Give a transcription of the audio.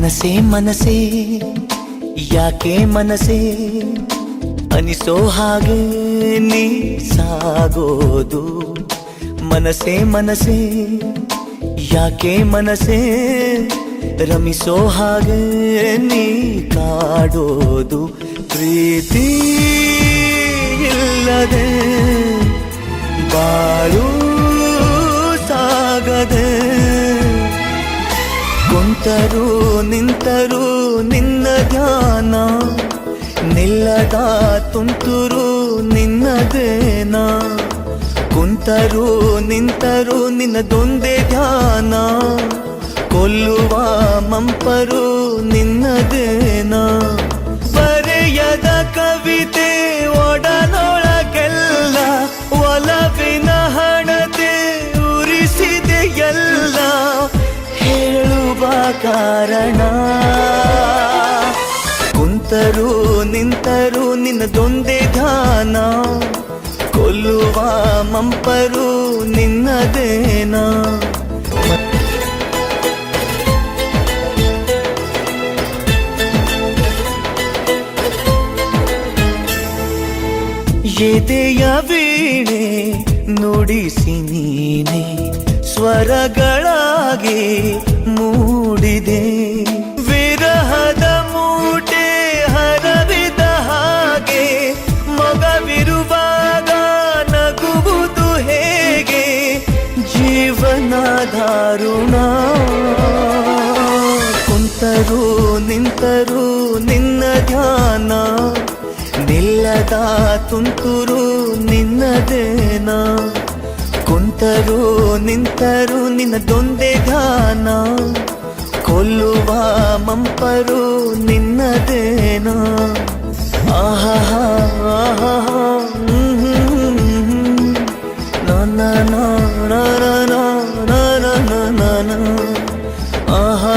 ಮನಸೇ ಮನಸೇ ಯಾಕೆ ಮನಸೇ ಅನಿಸೋ ಹಾಗೆ ನೀ ಸಾಗೋದು. ಮನಸೇ ಮನಸೇ ಯಾಕೆ ಮನಸೇ ರಮಿಸೋ ಹಾಗೆ ನೀ ಕಾಡೋದು. ಪ್ರೀತಿ ಇಲ್ಲದೆ ಬಾಳು ಸಾಗದೆ, ಕುಂತರೂ ನಿಂತರೂ ನಿನ್ನ ಧ್ಯಾನ, ನಿಲ್ಲದ ತುಂತುರು ನಿನ್ನದೇನ. ಕುಂತರೂ ನಿಂತರೂ ನಿನ್ನದೊಂದೇ ಧ್ಯಾನ, ಕೊಲ್ಲುವ ಮಂಪರು ನಿನ್ನದೇನ. ಬರೆಯದ ಕವಿತೆ ಒಡನೊಳಗೆಲ್ಲ ಒಲವಿನ ಹಣತೆ ಉರಿಸಿದೆ ಎಲ್ಲ, ಹೇಳುವ ಕಾರಣ. ಕುಂತರೂ ನಿಂತರೂ ನಿನ್ನದೊಂದೇ ಧ್ಯಾನ, ಕೊಲ್ಲುವ ಮಂಪರು ನಿನ್ನದೇನ. ಎದೆಯ ವೀಣೆ ನುಡಿಸಿ ನೀನೆ ಸ್ವರಗಳಾಗಿ ಮೂಡಿದೆ. ವಿರಹದ ಮೂಟೆ ಹರವಿದ ಹಾಗೆ ಮಗವಿರುವಾಗ ನಗುವುದು ಹೇಗೆ, ಜೀವನ ದಾರುಣ. ಕುಂತರೂ ನಿಂತರೂ ನಿನ್ನ ಧ್ಯಾನ, ನಿಲ್ಲದ ತುಂತುರು ನಿನ್ನದೇನ. ಕುಂತರೂ ನಿಂತರೂ ನಿನ್ನದೊಂದೇ ಧ್ಯಾನ, ಕೊಲ್ಲುವ ಮಂಪರು ನಿನ್ನದೇನ. ಆಹಾ ಆಹಾ na na na na na na na na na. ಆಹಾ